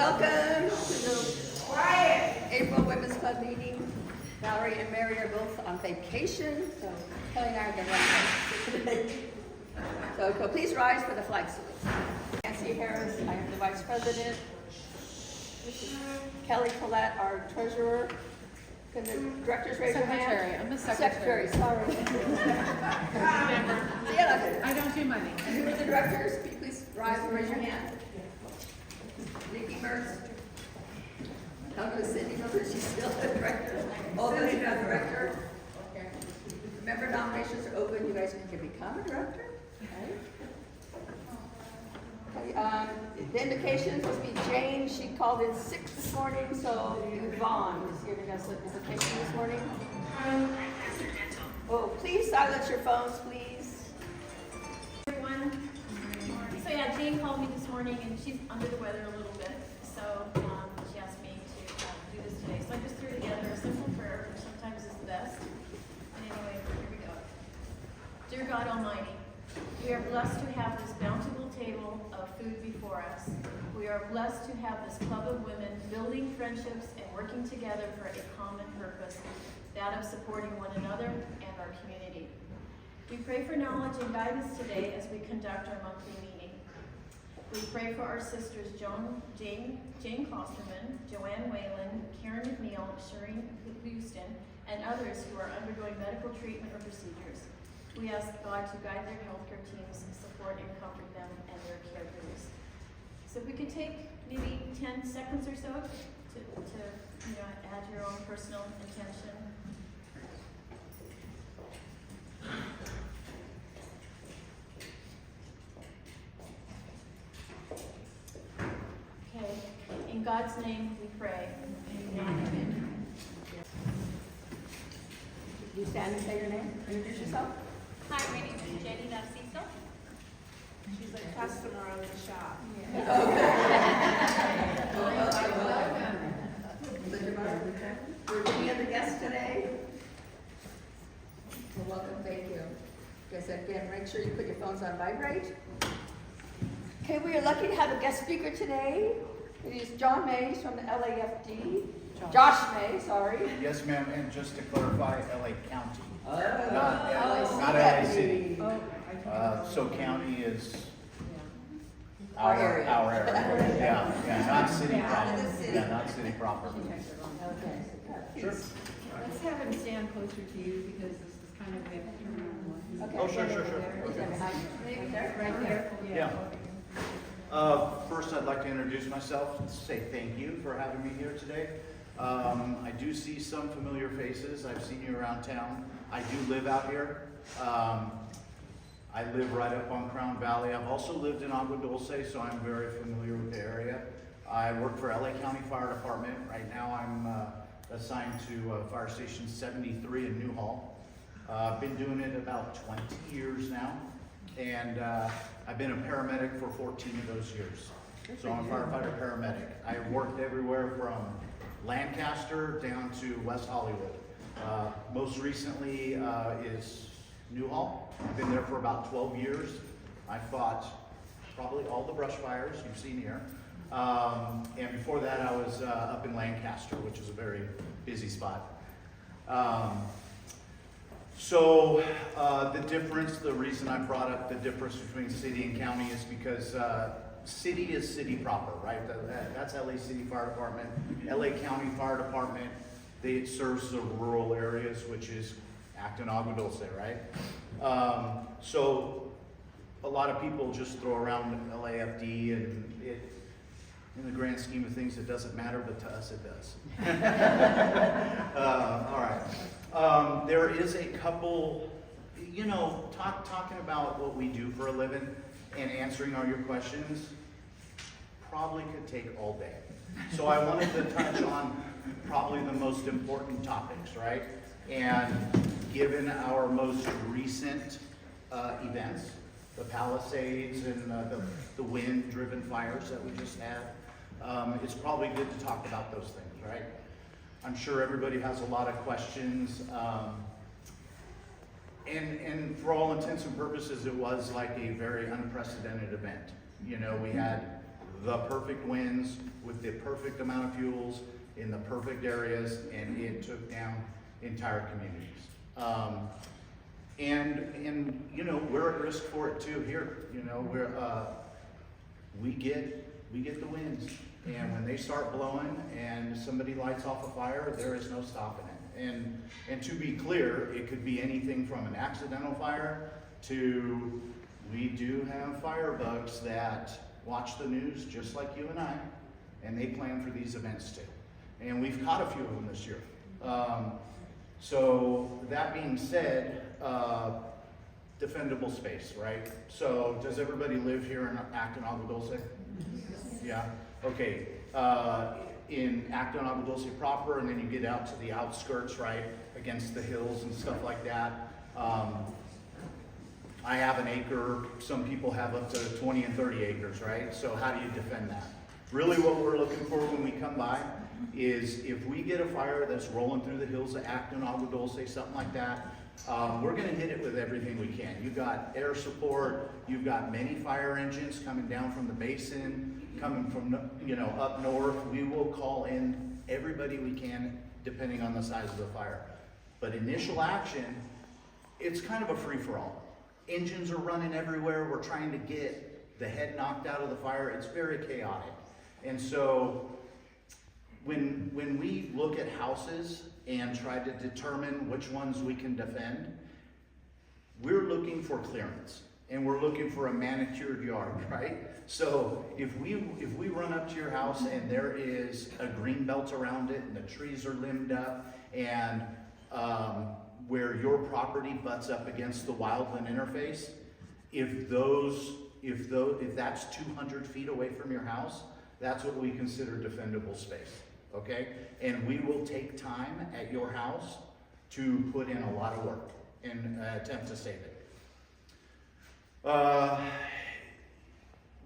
Welcome to the April Women's Club meeting. Valerie and Mary are both on vacation, so Kelly and I are going to run today. So please rise for the flag salute. Nancy Harris, I am the Vice President. This is Kelly Collette, our Treasurer. Can the directors raise your hand? Secretary. I'm the secretary. Sorry. I don't do money. And who are the directors? Can you please rise and raise your hand? Nikki Mertz. How does Cindy know that she's still the director? Oh, that's the director. Okay. Remember, nominations are open. You guys can become a director. Okay. The indications must be Jane. She called in sick this morning, so Yvonne is giving us an indication this morning. Oh, please silence your phones, please. Everyone. So yeah, Jane called me this morning and she's under the weather a little bit. So she asked me to do this today. So I just threw together a simple prayer, which sometimes is the best. And anyway, here we go. Dear God Almighty, we are blessed to have this bountiful table of food before us. We are blessed to have this club of women building friendships and working together for a common purpose, that of supporting one another and our community. We pray for knowledge and guidance today as we conduct our monthly meeting. We pray for our sisters Jane Klosterman, Joanne Whalen, Karen McNeil, Shireen Houston, and others who are undergoing medical treatment or procedures. We ask God to guide their healthcare teams, support and comfort them and their caregivers. So if we could take maybe 10 seconds or so to add your own personal intention. Okay, in God's name we pray. Amen. You stand and say your name. Introduce yourself. Hi, my name is Jenny Narciso. She's a customer of the shop. Were any other guests today? Well, welcome, thank you. Guess again, make sure you put your phones on vibrate. Okay, we are lucky to have a guest speaker today. It is John Mays from the LAFD. Josh May, sorry. Yes, ma'am, and just to clarify, LA County, Not LA City. So county is Our area. Our area, yeah, not city proper. Yeah, not city proper. Okay. Sure. Let's have him stand closer to you because this is kind of a turnaround one. Okay. Oh, sure. Is that behind you? Right there. Yeah. First, I'd like to introduce myself and say thank you for having me here today. I do see some familiar faces. I've seen you around town. I do live out here. I live right up on Crown Valley. I've also lived in Agua Dulce, so I'm very familiar with the area. I work for LA County Fire Department. Right now I'm assigned to Fire Station 73 in Newhall. I've been doing it about 20 years now, and I've been a paramedic for 14 of those years. So I'm a firefighter paramedic. I worked everywhere from Lancaster down to West Hollywood. Most recently is Newhall. I've been there for about 12 years. I fought probably all the brush fires you've seen here. And before that I was up in Lancaster, which is a very busy spot. The reason I brought up the difference between city and county is because city is city proper, right? That's LA City Fire Department. LA County Fire Department, it serves the rural areas, which is Acton, Agua Dulce, right? So a lot of people just throw around LAFD, and in the grand scheme of things, it doesn't matter, but to us it does. All right. There is a couple, talking about what we do for a living and answering all your questions probably could take all day. So I wanted to touch on probably the most important topics, right? And given our most recent events, the Palisades and the wind-driven fires that we just had, it's probably good to talk about those things, right? I'm sure everybody has a lot of questions. And for all intents and purposes, it was like a very unprecedented event. We had the perfect winds with the perfect amount of fuels in the perfect areas, and it took down entire communities. And you know, we're at risk for it too here. You know, we get the winds, and when they start blowing and somebody lights off a fire, there is no stopping it. And to be clear, it could be anything from an accidental fire to, we do have firebugs that watch the news just like you and I, and they plan for these events too. And we've caught a few of them this year. So that being said, defendable space, right? So does everybody live here in Acton, Agua Dulce? Yeah, okay. In Acton, Agua Dulce proper, and then you get out to the outskirts, right, against the hills and stuff like that. I have an acre, some people have up to 20 and 30 acres, right? So how do you defend that? Really what we're looking for when we come by is if we get a fire that's rolling through the hills of Acton, Agua Dulce, something like that, we're gonna hit it with everything we can. You've got air support, you've got many fire engines coming down from the basin, coming from, you know, up north. We will call in everybody we can depending on the size of the fire. But initial action, it's kind of a free-for-all. Engines are running everywhere. We're trying to get the head knocked out of the fire. It's very chaotic. And so when we look at houses and try to determine which ones we can defend, we're looking for clearance and we're looking for a manicured yard, right? So if we run up to your house and there is a green belt around it and the trees are limbed up and where your property butts up against the wildland interface, if that's 200 feet away from your house, that's what we consider defendable space, okay? And we will take time at your house to put in a lot of work and attempt to save it.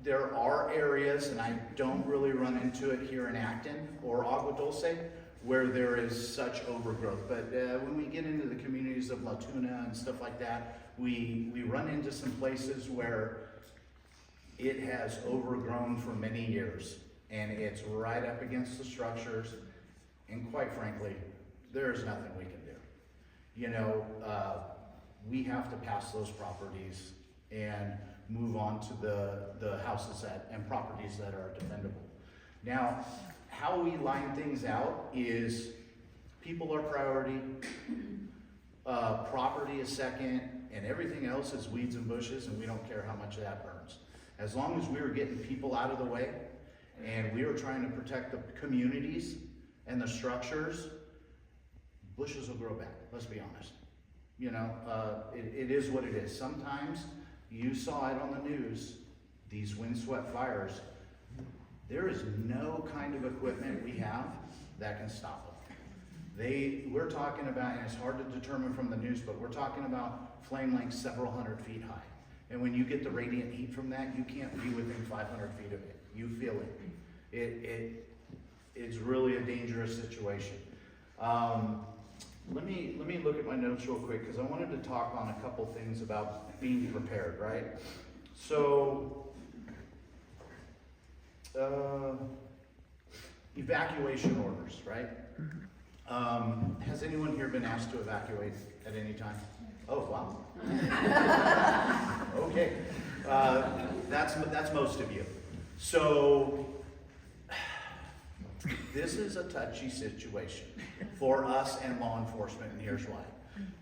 There are areas, and I don't really run into it here in Acton or Agua Dulce, where there is such overgrowth. But when we get into the communities of La Tuna and stuff like that, we run into some places where it has overgrown for many years, and it's right up against the structures, and quite frankly, there's nothing we can do. You know, we have to pass those properties and move on to the houses and properties that are defendable. Now, how we line things out is people are priority, property is second, and everything else is weeds and bushes, and we don't care how much that burns. As long as we are getting people out of the way and we are trying to protect the communities and the structures, bushes will grow back, let's be honest. You know, it is what it is. Sometimes you saw it on the news, these windswept fires. There is no kind of equipment we have that can stop them. We're talking about, and it's hard to determine from the news, but we're talking about flame lengths several hundred feet high. And when you get the radiant heat from that, you can't be within 500 feet of it. You feel it. It's really a dangerous situation. Let me look at my notes real quick because I wanted to talk on a couple things about being prepared, right? So, evacuation orders, right? Has anyone here been asked to evacuate at any time? Oh, wow. Okay. That's most of you. So, this is a touchy situation for us and law enforcement, and here's why.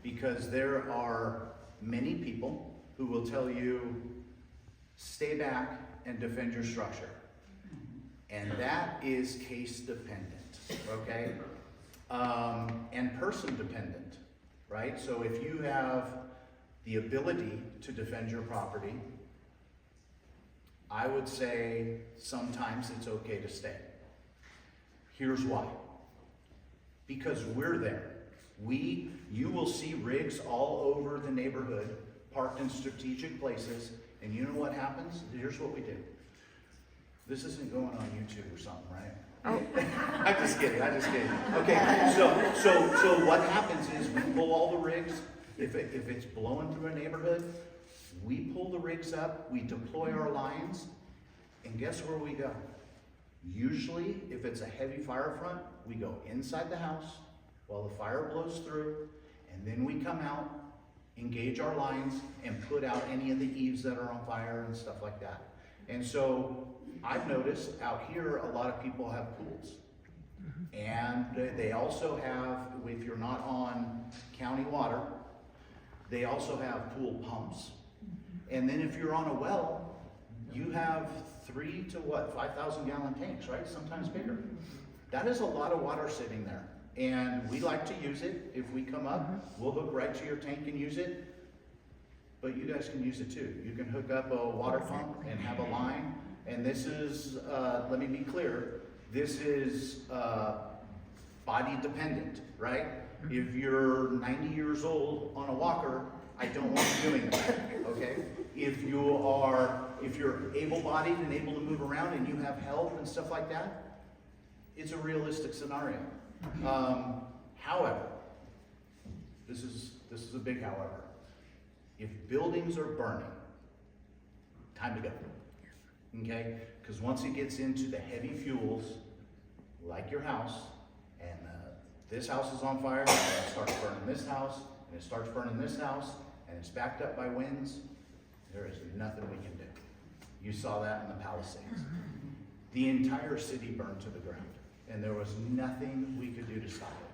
Because there are many people who will tell you, stay back and defend your structure. And that is case dependent, okay? And person dependent, right? So if you have the ability to defend your property, I would say sometimes it's okay to stay. Here's why. Because we're there. You will see rigs all over the neighborhood, parked in strategic places, and you know what happens? Here's what we do. This isn't going on YouTube or something, right? Oh. I'm just kidding. Okay, so what happens is we pull all the rigs. If it's blowing through a neighborhood, we pull the rigs up, we deploy our lines, And guess where we go? Usually, if it's a heavy fire front, we go inside the house while the fire blows through, and then we come out, engage our lines, and put out any of the eaves that are on fire and stuff like that. And so I've noticed out here, a lot of people have pools. And they also have, if you're not on county water, they also have pool pumps. And then if you're on a well, you have 3 to 5,000 gallon tanks, right? Sometimes bigger. That is a lot of water sitting there. And we like to use it. If we come up, we'll hook right to your tank and use it. But you guys can use it too. You can hook up a water pump and have a line. And this is, let me be clear, this is body dependent, right? If you're 90 years old on a walker, I don't want you doing that, okay? If you're able-bodied and able to move around and you have help and stuff like that, it's a realistic scenario. However, this is a big however. If buildings are burning, time to go, okay? Because once it gets into the heavy fuels, like your house, and this house is on fire, and it starts burning this house, and it starts burning this house, and it's backed up by winds, there is nothing we can do. You saw that in the Palisades. The entire city burned to the ground, and there was nothing we could do to stop it.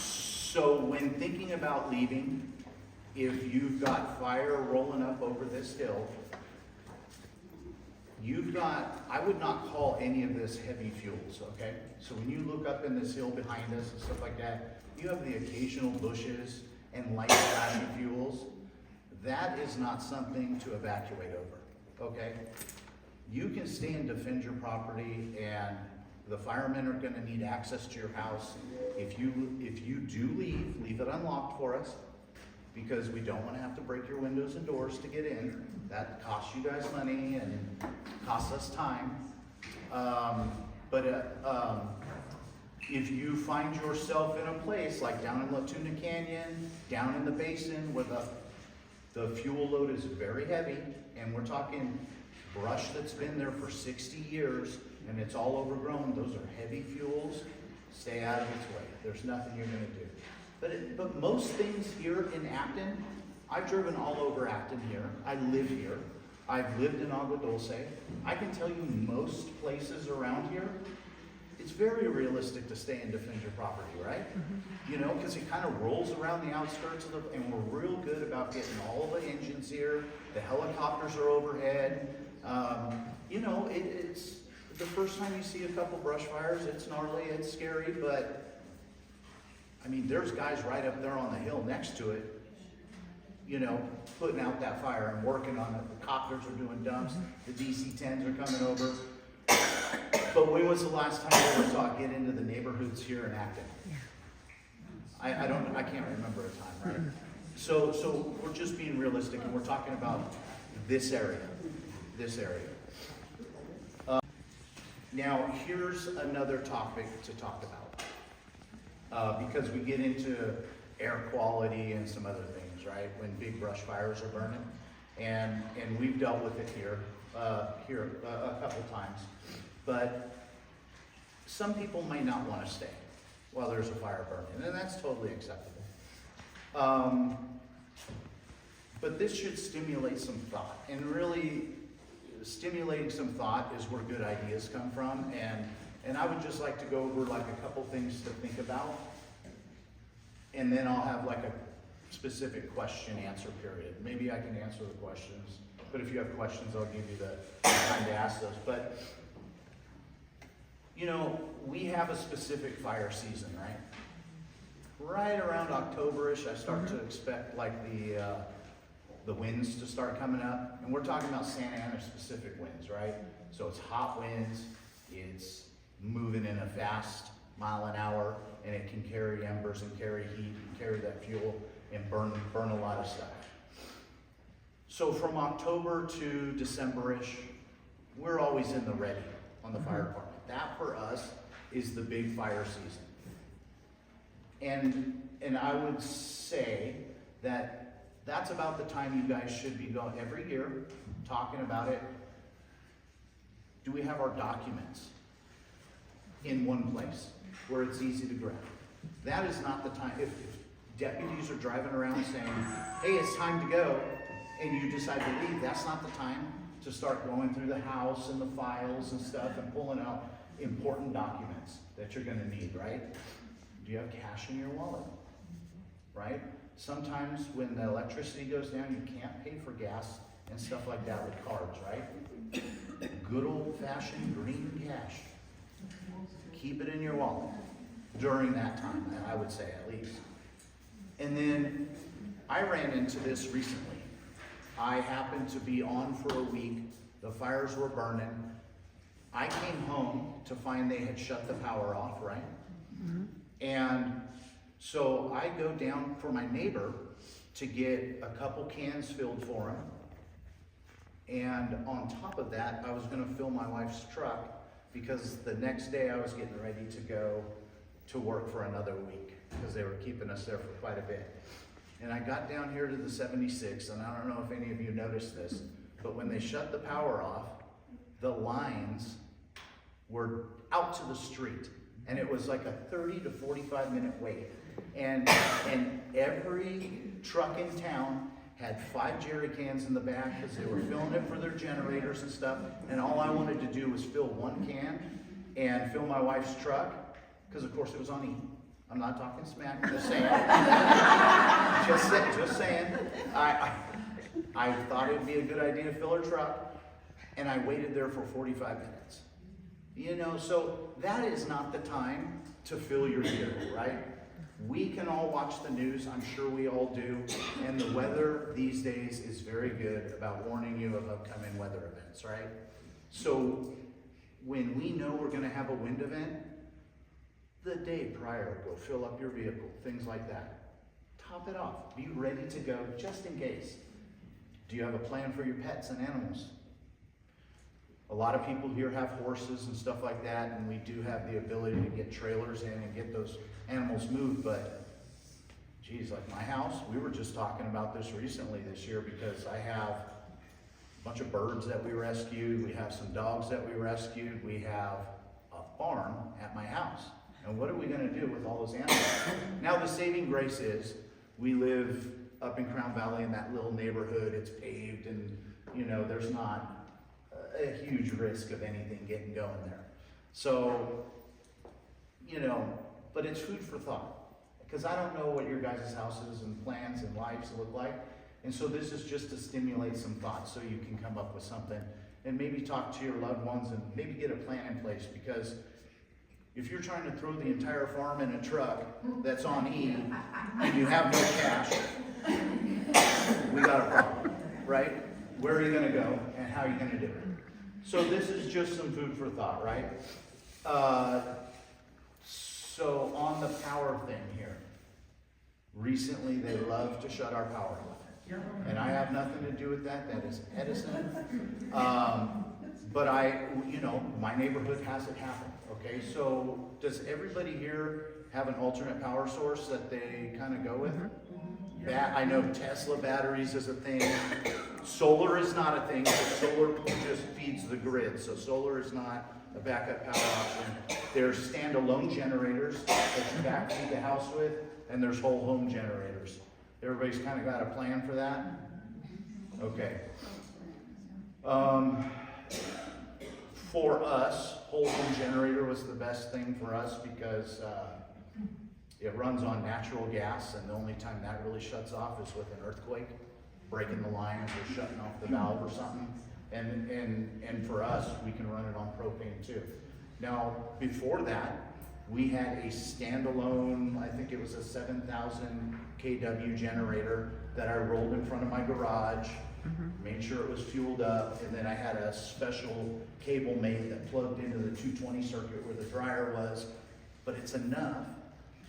So when thinking about leaving, if you've got fire rolling up over this hill, I would not call any of this heavy fuels, okay? So when you look up in this hill behind us and stuff like that, you have the occasional bushes and light flashing fuels. That is not something to evacuate over, okay? You can stay and defend your property, and the firemen are gonna need access to your house. If you do leave it unlocked for us, because we don't wanna have to break your windows and doors to get in. That costs you guys money and costs us time. If you find yourself in a place like down in Latuna Canyon, down in the basin where the fuel load is very heavy, and we're talking brush that's been there for 60 years and it's all overgrown, those are heavy fuels, stay out of its way. There's nothing you're gonna do. But most things here in Acton, I've driven all over Acton here. I live here. I've lived in Agua Dulce. I can tell you most places around here, it's very realistic to stay and defend your property, right? You know, because it kind of rolls around the outskirts of and we're real good about getting all the engines here. The helicopters are overhead. You know, it's the first time you see a couple brush fires, it's gnarly, it's scary, but I mean, there's guys right up there on the hill next to it, you know, putting out that fire and working on it. The copters are doing dumps, the DC-10s are coming over. But when was the last time you ever saw it get into the neighborhoods here in Acton? I can't remember a time, right? So we're just being realistic, and we're talking about this area. Now, here's another topic to talk about. Because we get into air quality and some other things, right? When big brush fires are burning. And we've dealt with it here a couple times. But some people might not want to stay while there's a fire burning, and that's totally acceptable. But this should stimulate some thought, and really stimulating some thought is where good ideas come from. And I would just like to go over like a couple things to think about, and then I'll have like a specific question answer period. Maybe I can answer the questions, but if you have questions, I'll give you the time to ask those. But you know, we have a specific fire season, right? Right around October-ish, I start to expect like the winds to start coming up, and we're talking about Santa Ana specific winds, right? So it's hot winds, it's moving in a fast mile an hour, and it can carry embers and carry heat and carry that fuel and burn a lot of stuff. So from October to December-ish, we're always in the ready on the fire department. That for us is the big fire season. And I would say say that that's about the time you guys should be going every year, talking about it. Do we have our documents in one place where it's easy to grab? That is not the time. If deputies are driving around saying, hey, it's time to go, and you decide to leave, that's not the time to start going through the house and the files and stuff and pulling out important documents that you're gonna need, right? Do you have cash in your wallet, right? Sometimes when the electricity goes down, you can't pay for gas and stuff like that with cards, right? Good old-fashioned green cash. Keep it in your wallet during that time, I would say at least. And then I ran into this recently. I happened to be on for a week. The fires were burning. I came home to find they had shut the power off, right? Mm-hmm. And so I go down for my neighbor to get a couple cans filled for him. And on top of that, I was gonna fill my wife's truck because the next day I was getting ready to go to work for another week because they were keeping us there for quite a bit. And I got down here to the 76, and I don't know if any of you noticed this, but when they shut the power off, the lines were out to the street. And it was like a 30 to 45 minute wait. And every truck in town had 5 jerry cans in the back because they were filling it for their generators and stuff. And all I wanted to do was fill 1 can and fill my wife's truck, because of course it was on E. I'm not talking smack, just saying. just saying. I thought it would be a good idea to fill her truck, and I waited there for 45 minutes. You know, so that is not the time to fill your vehicle, right? We can all watch the news, I'm sure we all do, and the weather these days is very good about warning you of upcoming weather events, right? So when we know we're gonna have a wind event, the day prior, go fill up your vehicle, things like that. Top it off, be ready to go just in case. Do you have a plan for your pets and animals? A lot of people here have horses and stuff like that, and we do have the ability to get trailers in and get those animals moved, but geez, like my house, we were just talking about this recently this year because I have a bunch of birds that we rescued, we have some dogs that we rescued, we have a farm at my house. And what are we gonna do with all those animals? Now the saving grace is, we live up in Crown Valley in that little neighborhood, it's paved and you know, there's not a huge risk of anything getting going there. So, you know, but it's food for thought. Because I don't know what your guys' houses and plans and lives look like. And so this is just to stimulate some thoughts so you can come up with something and maybe talk to your loved ones and maybe get a plan in place, because if you're trying to throw the entire farm in a truck that's on E and you have no cash, we got a problem, right? Where are you gonna go and how are you gonna do it? So this is just some food for thought, right? So on the power thing here, recently they love to shut our power off. And I have nothing to do with that, that is Edison. But you know, my neighborhood has it happen, okay? So does everybody here have an alternate power source that they kind of go with? I know Tesla batteries is a thing. Solar is not a thing, but solar just feeds the grid. So solar is not a backup power option. There's standalone generators that you back feed the house with, and there's whole home generators. Everybody's kind of got a plan for that? Okay. For us, whole home generator was the best thing for us because it runs on natural gas, and the only time that really shuts off is with an earthquake, breaking the lines or shutting off the valve or something. And for us, we can run it on propane too. Now, before that, we had a standalone, I think it was a 7,000 kW generator that I rolled in front of my garage, made sure it was fueled up, and then I had a special cable mate that plugged into the 220 circuit where the dryer was, but it's enough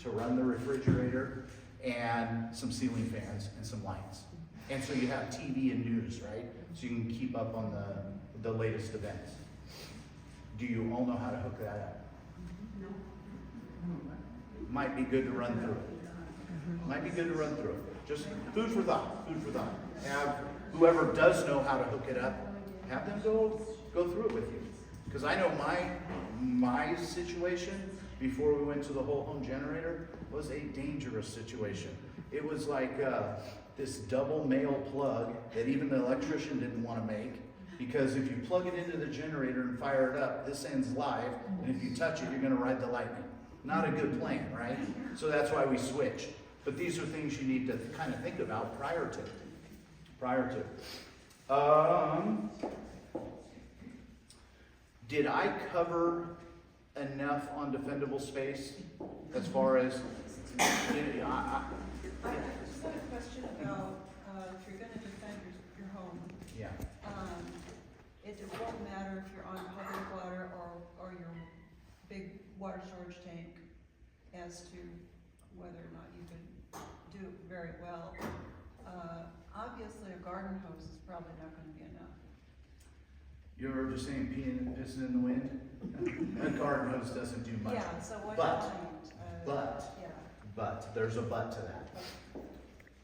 to run the refrigerator and some ceiling fans and some lights. And so you have TV and news, right? So you can keep up on the latest events. Do you all know how to hook that up? Might be good to run through it. Might be good to run through it. Just food for thought, food for thought. Have whoever does know how to hook it up, have them go through it with you. Because I know my situation before we went to the whole home generator was a dangerous situation. It was like this double male plug that even the electrician didn't want to make, because if you plug it into the generator and fire it up, this end's live, and if you touch it, you're going to ride the lightning. Not a good plan, right? So that's why we switched. But these are things you need to kind of think about prior to. Did I cover enough on defendable space as far as, I just had a question about, if you're gonna defend your home, yeah. it won't matter if you're on public water or your big water storage tank as to whether or not you can do it very well. Obviously, a garden hose is probably not gonna be enough. You're just saying peeing and pissing in the wind? A garden hose doesn't do much. Yeah, so what But- kind? Yeah. But there's a but to that.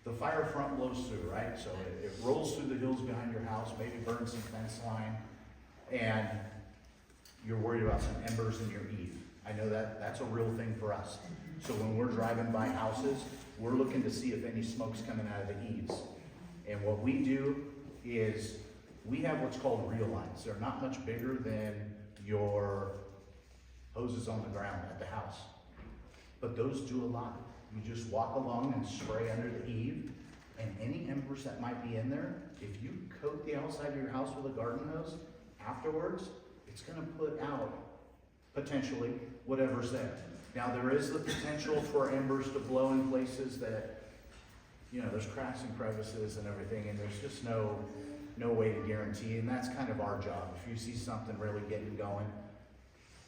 The fire front blows through, right? So it rolls through the hills behind your house, maybe burns some fence line, and you're worried about some embers in your eave. I know that's a real thing for us. So when we're driving by houses, we're looking to see if any smoke's coming out of the eaves. And what we do is we have what's called reel lines. They're not much bigger than your hoses on the ground at the house. But those do a lot. You just walk along and spray under the eave, and any embers that might be in there, if you coat the outside of your house with a garden hose, afterwards, it's gonna put out, potentially, whatever's there. Now, there is the potential for embers to blow in places that, there's cracks and crevices and everything, and there's just no way to guarantee, and that's kind of our job. If you see something really getting going,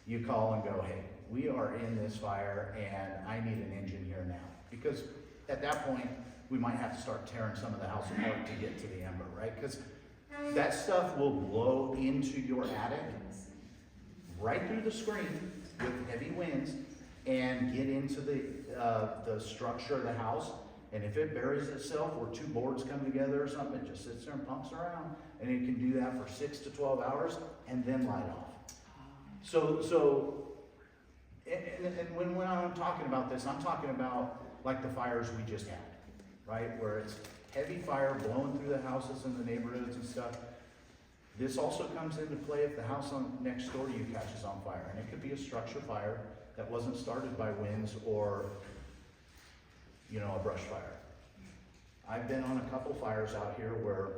you call and go, hey, we are in this fire and I need an engine here now. Because at that point, we might have to start tearing some of the house apart to get to the ember, right? Because that stuff will blow into your attic, right through the screen with heavy winds, and get into the structure of the house. And if it buries itself where two boards come together or something, it just sits there and pumps around. And it can do that for 6 to 12 hours and then light off. And when I'm talking about this, I'm talking about like the fires we just had, right? Where it's heavy fire blowing through the houses and the neighborhoods and stuff. This also comes into play if the house next door to you catches on fire. And it could be a structure fire that wasn't started by winds or, a brush fire. I've been on a couple fires out here where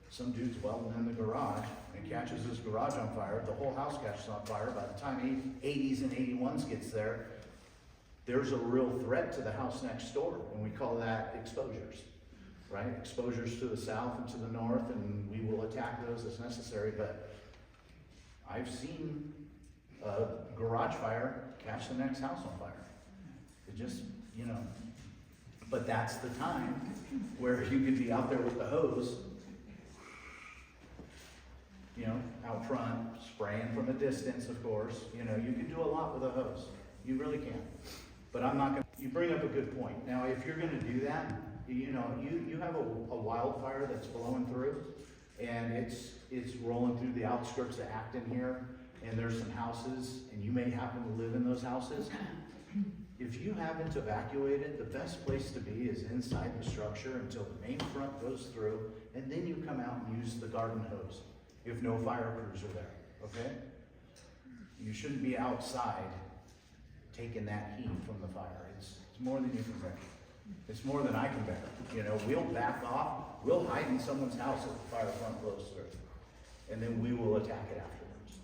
some dude's welding in the garage and catches his garage on fire. The whole house catches on fire. By the time 80s and 81s gets there, there's a real threat to the house next door. And we call that exposures, right? Exposures to the south and to the north, and we will attack those as necessary. But I've seen a garage fire catch the next house on fire. It just, but that's the time where you could be out there with the hose, out front, spraying from a distance, of course. You can do a lot with a hose. You really can. But I'm not gonna, you bring up a good point. Now, if you're gonna do that, you have a wildfire that's blowing through, and it's rolling through the outskirts of Acton here, and there's some houses, and you may happen to live in those houses. If you haven't evacuated, the best place to be is inside the structure until the main front goes through, and then you come out and use the garden hose if no fire crews are there, okay? You shouldn't be outside taking that heat from the fire. It's more than you can bear. It's more than I can bear. We'll back off, we'll hide in someone's house if the fire front blows through, and then we will attack it afterwards.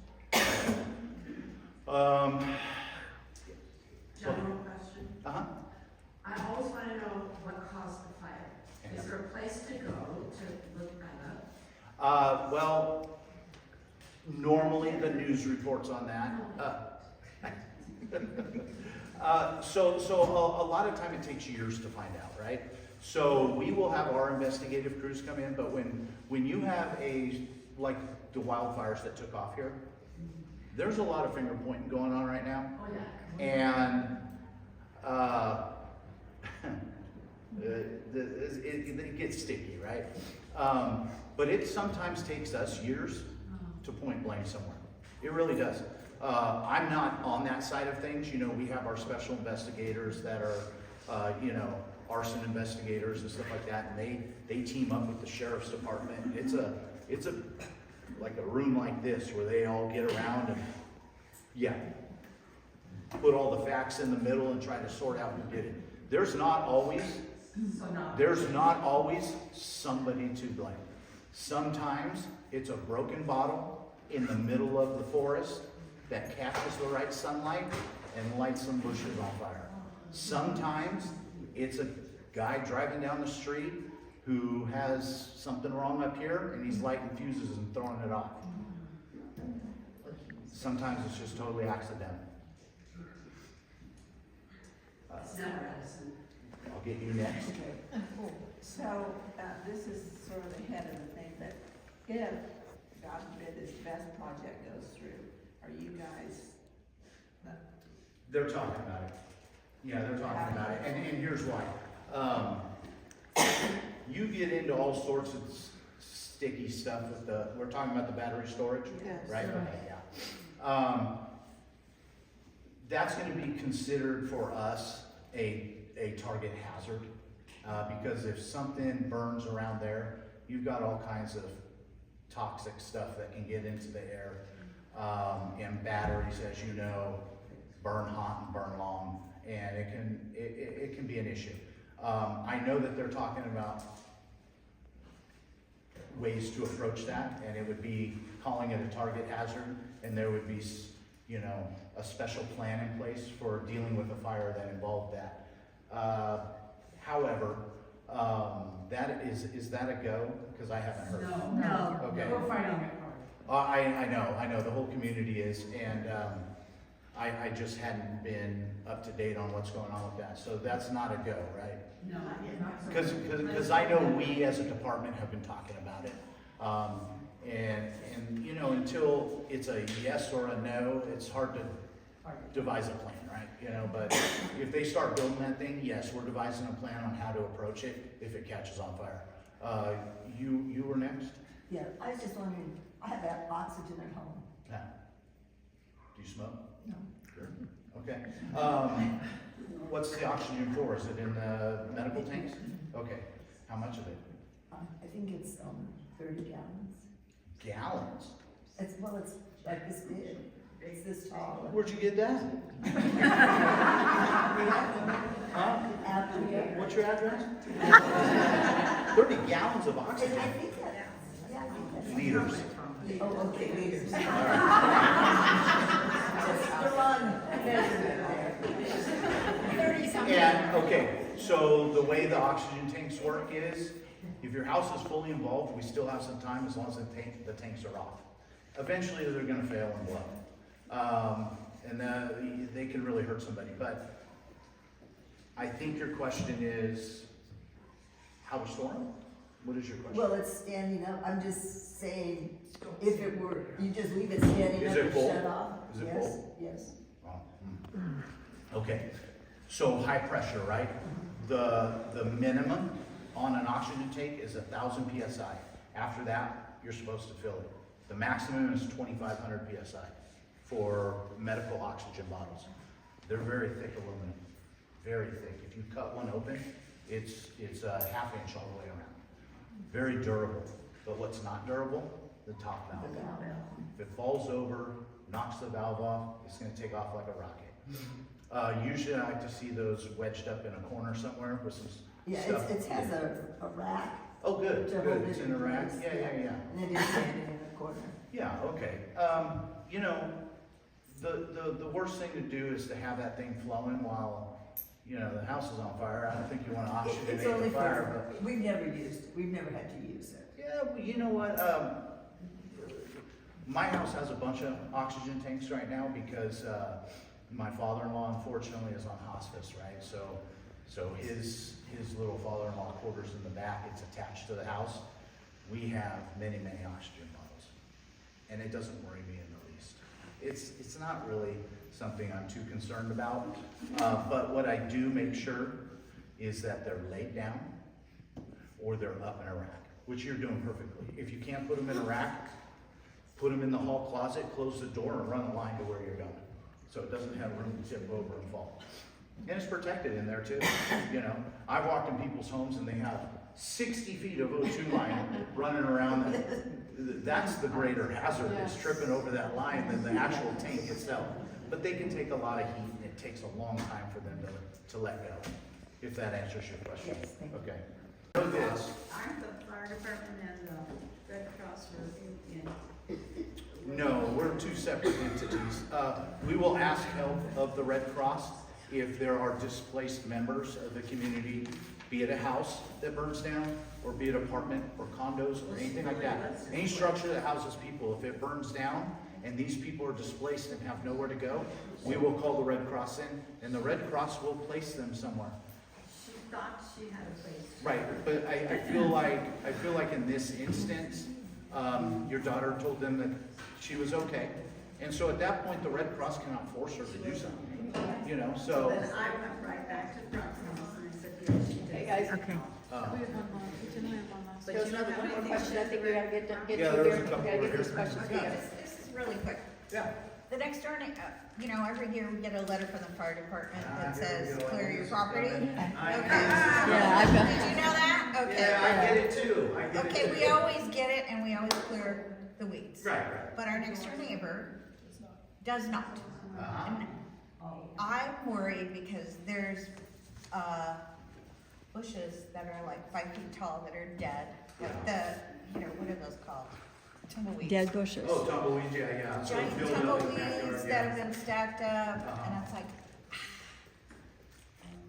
General question. Uh-huh. I always want to know what caused the fire. Is there a place to go to look that up? Well, normally the news reports on that. So a lot of time it takes years to find out, right? So we will have our investigative crews come in, but when you have like the wildfires that took off here, there's a lot of finger pointing going on right now. Oh, yeah. And it gets sticky, right? But it sometimes takes us years to point blame somewhere. It really does. I'm not on that side of things. You know, we have our special investigators that are, you know, arson investigators and stuff like that, and they team up with the sheriff's department. It's a like a room like this where they all get around and, yeah, put all the facts in the middle and try to sort out who did it. There's not always somebody to blame. Sometimes it's a broken bottle in the middle of the forest that catches the right sunlight and lights some bushes on fire. Sometimes it's a guy driving down the street who has something wrong up here and he's lighting fuses and throwing it off. Sometimes it's just totally accidental. I'll get you next. Okay. So, this is sort of the head of the thing, but if, God forbid, this best project goes through, are you guys, They're talking about it. Yeah, they're talking about it, and here's why. You get into all sorts of sticky stuff with we're talking about the battery storage, Yes. right? Okay, yeah. That's gonna be considered for us a target hazard, because if something burns around there, you've got all kinds of toxic stuff that can get into the air. And batteries, as you know, burn hot and burn long, and it can be an issue. I know that they're talking about ways to approach that, and it would be calling it a target hazard, and there would be, you know, a special plan in place for dealing with a fire that involved that. However, that is that a go? Because I haven't heard. No. Okay. We're fighting it hard. I know, the whole community is, and I just hadn't been up to date on what's going on with that, so that's not a go, right? No, not so. Because I know we as a department have been talking about it, and you know, until it's a yes or a no, it's hard to devise a plan, right? You know, but if they start building that thing, yes, we're devising a plan on how to approach it if it catches on fire. You were next? yeah, I was just wondering, I have that oxygen at home. Yeah. Do you smoke? No. Sure. Okay. What's the oxygen for? Is it in the medical tanks? Okay. How much of it? I think it's 30 gallons. Gallons? It's like this big, it's this tall. Where'd you get that? Huh? What's your address? 30 gallons of I oxygen? think that, yeah, I think that's. Liters. Oh, okay, liters. All right. Just the wrong measurement there. 30 something. And, okay, so the way the oxygen tanks work is, if your house is fully involved, we still have some time as long as the tanks are off. Eventually, they're gonna fail and blow. And they can really hurt somebody, but I think your question is, how to store them? What is your question? Well, it's standing up, I'm just saying, if it were, you just leave it standing Is up it and full? shut off? Is it Yes, full? yes. Okay, so high pressure, right? The minimum on an oxygen tank is 1,000 PSI. After that, you're supposed to fill it. The maximum is 2,500 PSI for medical oxygen bottles. They're very thick aluminum, very thick. If you cut one open, it's a ½ inch all the way around. Very durable, but what's not durable? The top valve. If it falls over, knocks the valve off, it's gonna take off like a rocket. Usually I like to see those wedged up in a corner somewhere with some Yeah, stuff. it has a rack. Oh, good, to hold good, it it's in a rack, place, yeah. And it is standing in the corner. Yeah, okay. You know, the worst thing to do is to have that thing flowing while, you know, the house is on fire. I don't think you want to It's oxygenate only the fire, we've never had to use it. yeah, well, you know what? My house has a bunch of oxygen tanks right now because my father-in-law unfortunately is on hospice, right? So his little father-in-law quarters in the back, it's attached to the house. We have many oxygen bottles, and it doesn't worry me in the least. It's not really something I'm too concerned about, but what I do make sure is that they're laid down or they're up in a rack, which you're doing perfectly. If you can't put them in a rack, put them in the hall closet, close the door, and run a line to where you're going. So it doesn't have room to tip over and fall. And it's protected in there too. You know, I've walked in people's homes and they have 60 feet of O2 line running around them. That's the greater hazard, is tripping over that line than the actual tank itself. But they can take a lot of heat and it takes a long time for them to let go, if that answers your question. Yes, thank you. Okay. Know this. Aren't the fire department and the Red Cross working in? No, we're two separate entities. We will ask help of the Red Cross if there are displaced members of the community, be it a house that burns down, or be it apartment or condos or anything like that. Any structure that houses people, if it burns down and these people are displaced and have nowhere to go, we will call the Red Cross in, and the Red Cross will place them somewhere. She thought she had a place. Right, but I feel like in this instance, your daughter told them that she was okay. And so at that point, the Red Cross cannot force her to do something, you know, so. Then I went right back to the Proxima and I said, yes, she did. Hey, guys. Okay. We have one more, we didn't have one last. But There's you another don't one have more anything question, I to think do we gotta get to Yeah, here. there's a We couple gotta more get these here. questions Okay, together. this is really quick. Yeah. The next door, you know, every year we get a letter from the fire department that Here we says, go. clear your property. Okay. Yeah, I've got- Did you know that? Okay. Yeah, I get it too, I get it Okay, too. we always get it and we always clear the weeds. Right. But our next door neighbor does not. Uh-huh. And I'm worried because there's, bushes that are like 5 feet tall that are dead. Like the, you know, what are those called? Tumbleweeds. Dead bushes. Oh, tumbleweeds, yeah. So Giant build up in the tumbleweeds backyard, that have been stacked up, and it's like,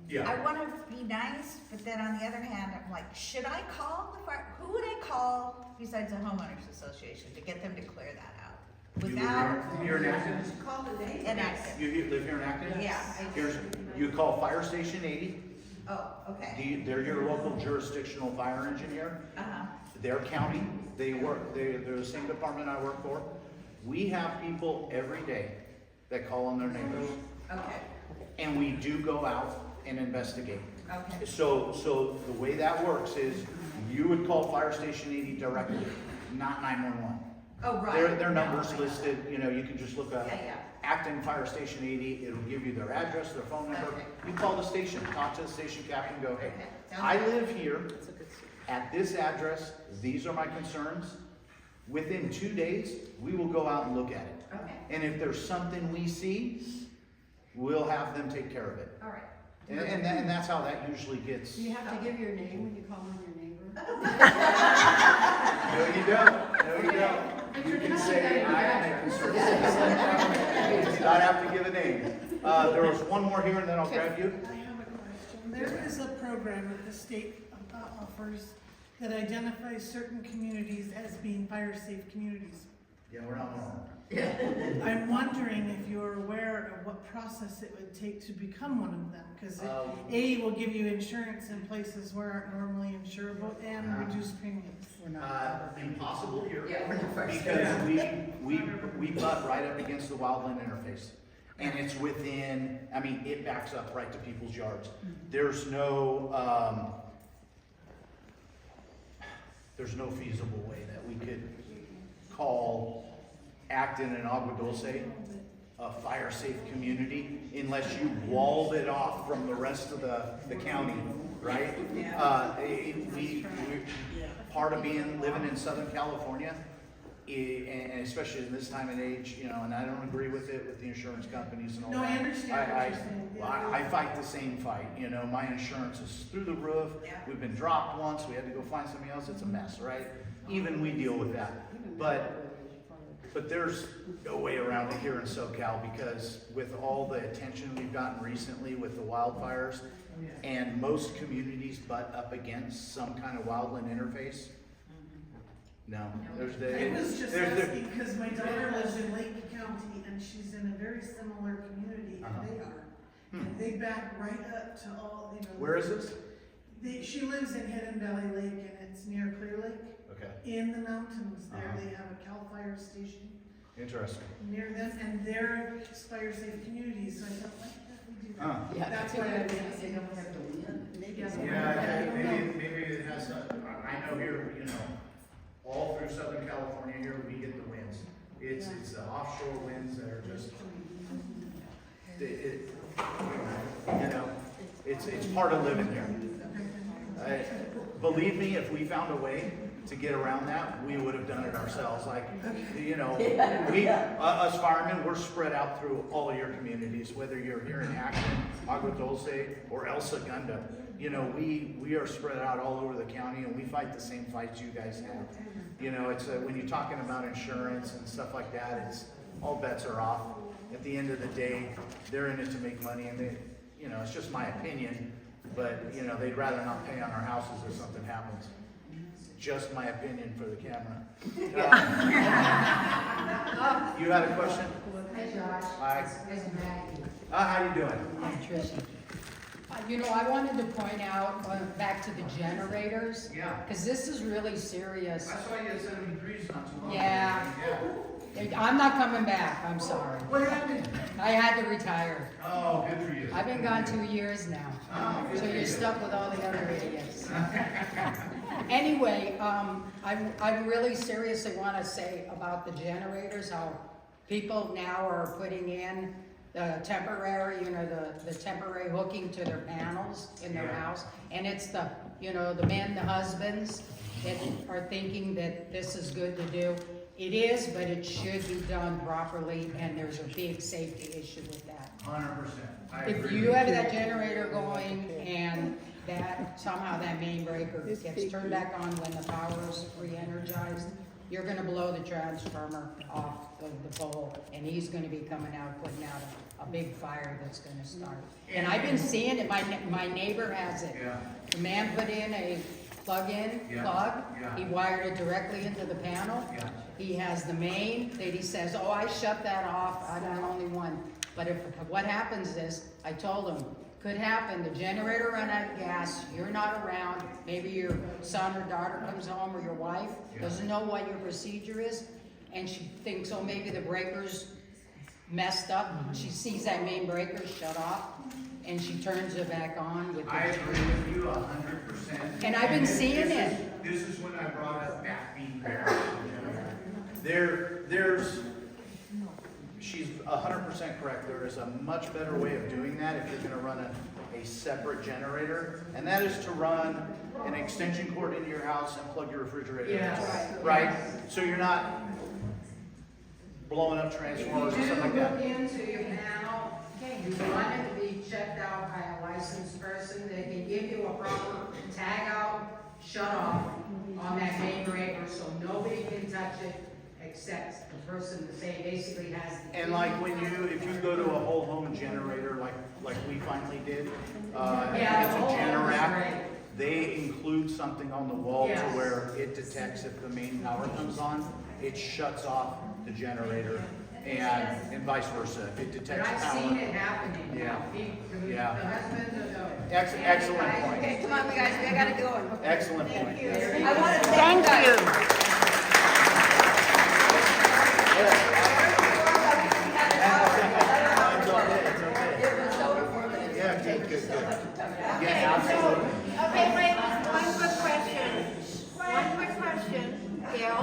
Yeah. I wanna be nice, but then on the other hand, I'm like, should I call the fire, who would I call besides the homeowners association to get them to clear that out? You Without live here in Acton? Call the neighbors. an accident? You live here in Acton? Yeah, I do. You call Fire Station 80. Oh, okay. They're your local jurisdictional fire engineer. Uh-huh, Their county, they're the same department I work for. We have people every day that call on their neighbors, okay, and we do go out and investigate. okay. So the way that works is you would call Fire Station 80 directly, not 911. Oh, right. Their number's listed, you know, you can just look up Yeah. Acton Fire Station 80, it'll give you their address, their phone number. Okay. You call the station, talk to the station captain, go, hey, Okay. Sounds I good. live here at this address, these are my concerns. Within 2 days, we will go out and look at it. Okay, And if there's something we see, we'll have them take care of it. all right. And that's how that usually gets. Do you have to give your name when you call on your neighbor? No, you don't. No, you don't. You can say, I am a concerned citizen. You do not have to give a name. There was one more here and then I'll grab you. I have a question. There is a program that the state offers that identifies certain communities as being fire-safe communities. Yeah, we're not one. I'm wondering if you're aware of what process it would take to become one of them, because A, will give you insurance in places where aren't normally insurable and reduce premiums. Impossible here. Yeah, we're not first. Because we butt right up against the wildland interface. And it's within, I mean, it backs up right to people's yards. There's no feasible way that we could call Acton and Agua Dulce a fire-safe community unless you walled it off from the rest of the county, right? Part of living in Southern California, and especially in this time and age, you know, and I don't agree with it, with the insurance companies and all that. No, I understand what you're saying. Yeah. I fight the same fight, you know, my insurance is through the roof. Yeah. We've been dropped once, we had to go find somebody else, it's a mess, right? Even we deal with that. But there's no way around it here in SoCal, because with all the attention we've gotten recently with the wildfires, and most communities butt up against some kind of wildland interface. No, I was just asking because my daughter lives in Lake County and she's in a very similar community than they are. And they back right up to all, you know. Where is this? She lives in Hidden Valley Lake and it's near Clear Lake. Okay, In the mountains there, Uh-huh. they have a Cal Fire station interesting. near them and they're fire safe communities, so I thought, why can't we do that? Huh. Yeah. That's why I was They asking. don't have to win. Yeah, maybe it has, you know, all through Southern California here, we get the winds. It's the offshore winds that are just, you know, it's part of living here. Believe me, if we found a way to get around that, we would have done it ourselves. Like, you know, us firemen, we're spread out through all of your communities, whether you're here in Acton, Agua Dulce, or El Segundo. You know, we are spread out all over the county, and we fight the same fights you guys have. You know, it's when you're talking about insurance and stuff like that, it's all bets are off. At the end of the day, they're in it to make money, and they, you know, it's just my opinion, but you know, they'd rather not pay on our houses if something happens. Just my opinion for the camera. You had a question? Hi, Josh. Hi. It's Maggie. How you doing? I'm Tricia. You know, I wanted to point out, back to the generators. Yeah. Because this is really serious. I saw you at 70 degrees not too long ago. Yeah. I'm not coming back, I'm sorry. What happened? I had to retire. Oh, good for you. I've been gone 2 years now. Oh, good So for you're you. stuck with all the other idiots. Anyway, I really seriously want to say about the generators, how people now are putting in the temporary, you know, the temporary hooking to their panels in their house. And it's the, you know, the men, the husbands that are thinking that this is good to do. It is, but it should be done properly, and there's a big safety issue with that. 100%. I If agree you with have that generator going and that, somehow that main breaker gets turned back on when the power's re-energized, you're gonna blow the transformer off of the pole, and he's gonna be coming out, putting out a big fire that's gonna start. And I've been seeing it, my neighbor has it. Yeah. The man put in a plug-in plug, he wired it directly into the panel. Yeah. He has the main that he says, oh, I shut that off, I'm the only one. But if, what happens is, I told him, could happen, the generator run out of gas, you're not around, maybe your son or daughter comes home, or your wife doesn't know what your procedure is, and she thinks, oh, maybe the breaker's messed up, she sees that main breaker shut off, and she turns it back on with the I agree with you 100%. And I've been seeing it. This is when I brought up backbeat barriers. There's, she's 100% correct. There is a much better way of doing that if you're gonna run a separate generator. And that is to run an extension cord into your house and plug your refrigerator in. Yes. Right? So you're not blowing up transformers and stuff like that. If you do look into your panel, you want it to be checked out by a licensed person that can give you a proper tag out, shut off on that main breaker, so nobody can touch it except the person that say basically has the. And like when if you go to a whole home generator, like we finally did, Yeah, it's the a whole home is Generac, great. they include something on the wall to Yes. where it detects if the main power comes on, it shuts off the generator, and vice versa, if it But detects I've power. seen it happening. Yeah. The Yeah. husbands are doing. Excellent point. Okay, come on, you guys, we gotta go. Excellent point. yes. I want to thank you guys. It's okay, it's okay. It was so informative. Yeah, good, Thank you good, so good. much for coming out. Yeah, absolutely. Okay, wait, one quick question. One quick question. Gail,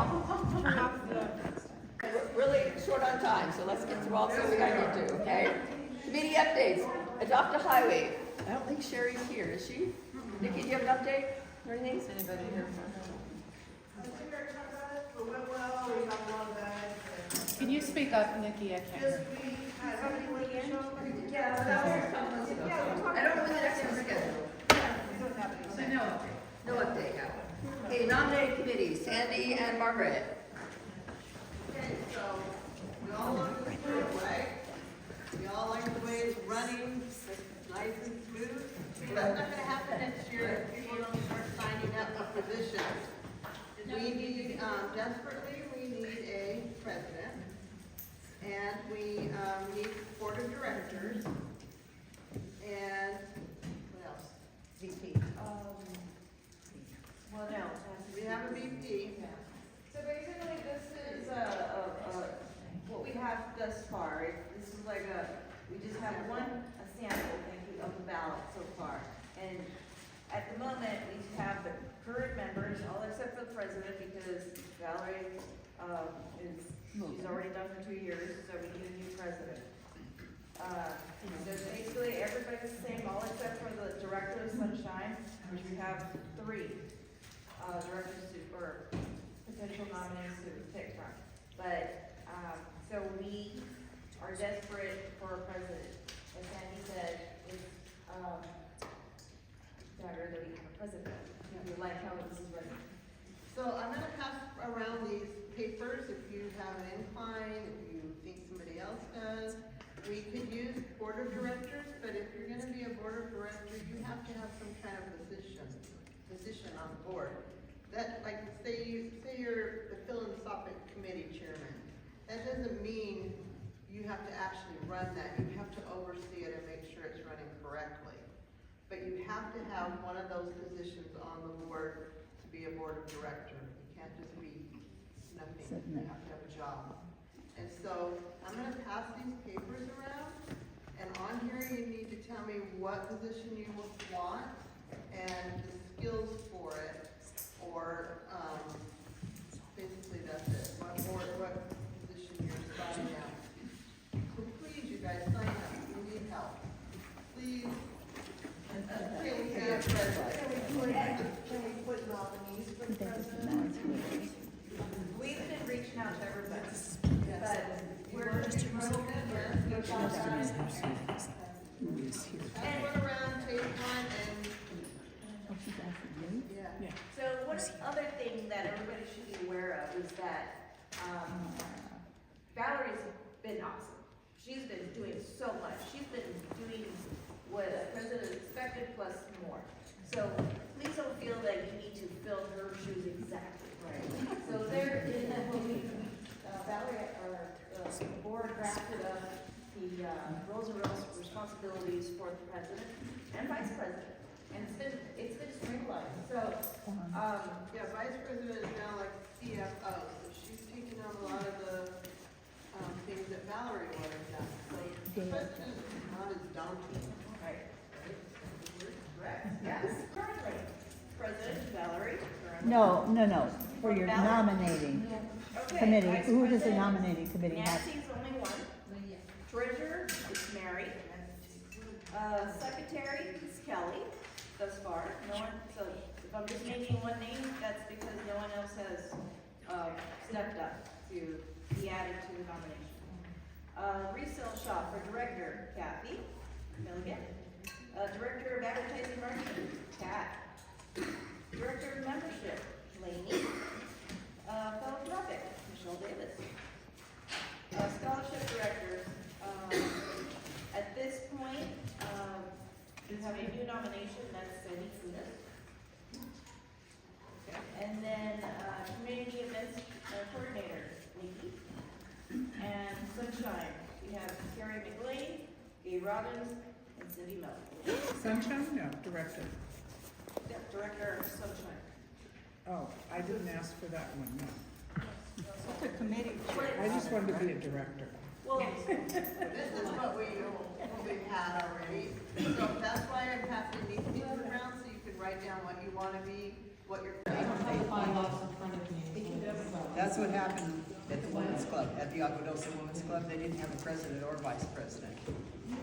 turn off the. We're really short on time, so let's get through all three we gotta get to, okay? Committee updates, adopt a highway. I don't think Sherry's here, is she? Nikki, do you have an update or anything? Is anybody here? Can you speak up, Nikki? I can't hear. Yeah, but that was a couple months ago. I don't know when the next one's scheduled. So no update. No update now. Okay, nominated committees, Sandy and Margaret. Okay, so we all look at the way. We all like the way it's running, nice and smooth. That's not gonna happen next year if people don't start signing up for positions. We need, desperately, we need a president. And we, need board of directors. And what else? VP. What else? We have a VP. So basically, this is what we have thus far. This is like we just have a sample, thank you, of the ballot so far. And at the moment, we have the current members, all except for the president, because Valerie, she's already done for 2 years, so we need a new president. So basically, everybody's the same, all except for the director of Sunshine, which we have 3 directors or potential nominees to pick from. But, so we are desperate for a president. As Sandy said, it's, better that we have a president. We like how this is written. So I'm gonna pass around these papers if you have an incline, if you think somebody else does. We could use board of directors, but if you're gonna be a board of director, you have to have some kind of position on the board. That, like, say you're the philanthropic committee chairman. That doesn't mean you have to actually run that. You have to oversee it and make sure it's running correctly. But you have to have one of those positions on the board to be a board of director. You can't just be nothing. You have to have a job. And so I'm gonna pass these papers around, and on here you need to tell me what position you want and the skills for it, or basically that's it. What position you're signing out. So please, you guys, sign up. We need help. Please. Can we put nominees for the president? We've been reaching out to everybody, Yes. but we're just And run around, take one, and, yeah. So one other thing that everybody should be aware of is that Valerie's been awesome. She's been doing so much. She's been doing what a president expected plus more. So please don't feel that you need to fill her shoes exactly. Right. So there is when we Valerie, the board drafted up the roles and responsibilities for the president and vice president. And it's been streamlined, so, Yeah, vice president is now like CFO, so she's taking on a lot of the, things that Valerie would have done. So the president is not as daunting. right. Correct, yes, currently, President Valerie. currently. No, for your nominating Okay, committee, vice who does the president, nominating committee have? Nancy's only one. Treasurer is Mary. Secretary is Kelly, thus far. No one, so if I'm just naming one name, that's because no one else has, stepped up to be added to the nomination. Resale shop for director, Kathy Milligan. Director of advertising marketing, Kat. Director of membership, Lainey. Philanthropic, Michelle Davis. Scholarship directors, at this point, we have a new nomination, that's Sandy Kunis. And then, community events coordinator, Nikki. And Sunshine, we have Carrie McLean, Gay Robbins, and Cindy Miller. Sunshine? No, director. Yep, director of Sunshine. Oh, I didn't ask for that one, no. It's a committee. I just wanted to be a director. Well, This is what we've had already. So that's why I'm passing these papers around, so you can write down what you wanna be, what you're. That's what happened at the Women's Club, at the Aguadosa Women's Club. They didn't have a president or vice president.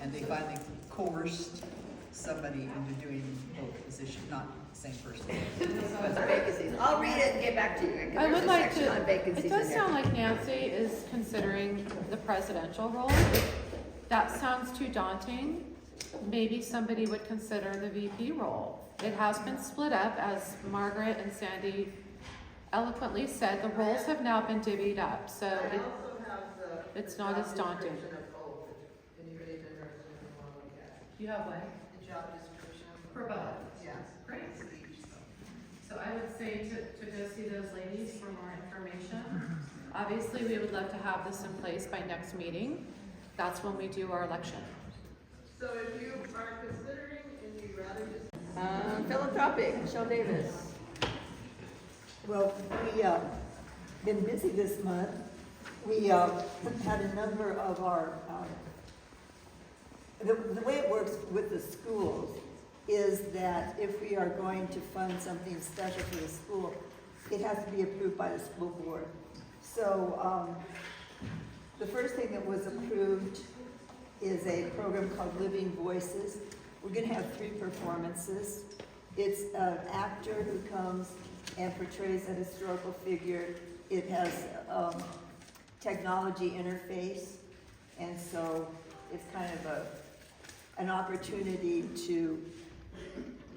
And they finally coerced somebody into doing both positions, not the same person. Vacancies. I'll read it and get back to you. 'Cause I there's would a like section to, on vacancies it does in there. sound like Nancy is considering the presidential role. That sounds too daunting. Maybe somebody would consider the VP role. It has been split up, as Margaret and Sandy eloquently said, the roles have now been divvied up, so I also have the. it's not as daunting. Description of both, if anybody's interested in one of that. You have what? The job description. For both? Yes. Great. So I would say to go see those ladies for more information. Obviously, we would love to have this in place by next meeting. That's when we do our election. So if you are considering and you'd rather just. Philanthropic, Michelle Davis. Well, we, been busy this month. We, had a number of our, the way it works with the schools, is that if we are going to fund something special for the school, it has to be approved by the school board. So, the first thing that was approved is a program called Living Voices. We're gonna have 3 performances. It's an actor who comes and portrays a historical figure. It has technology interface, and so it's kind of an opportunity to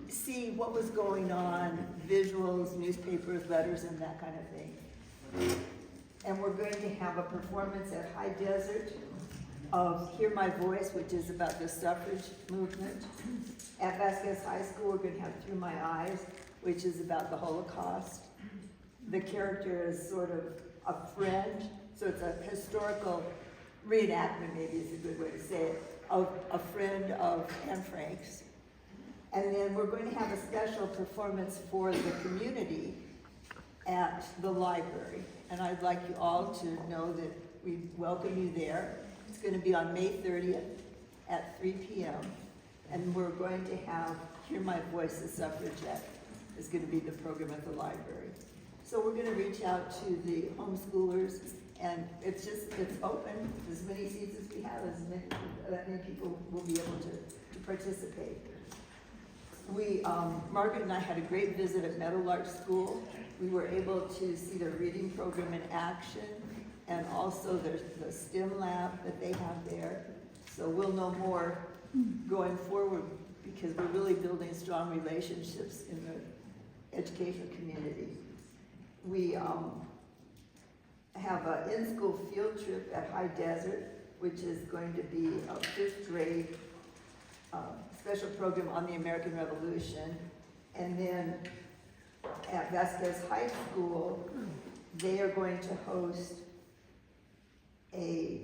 see what was going on, visuals, newspapers, letters, and that kind of thing. And we're going to have a performance at High Desert of Hear My Voice, which is about the suffrage movement. At Vasquez High School, we're going to have Through My Eyes, which is about the Holocaust. The character is sort of a friend, so it's a historical reenactment, maybe is a good way to say it, of a friend of Anne Frank's. And then we're going to have a special performance for the community at the library. And I'd like you all to know that we welcome you there. It's going to be on May 30th at 3 p.m. And we're going to have Hear My Voice, the suffragette is going to be the program at the library. So we're going to reach out to the homeschoolers, and it's open. As many seats as we have, that many people will be able to participate. Margaret and I had a great visit at Meadowlark School. We were able to see their reading program in action, and also the STEM lab that they have there. So we'll know more going forward, because we're really building strong relationships in the education community. We have an in-school field trip at High Desert, which is going to be a 5th grade special program on the American Revolution. And then at Vasquez High School, they are going to host a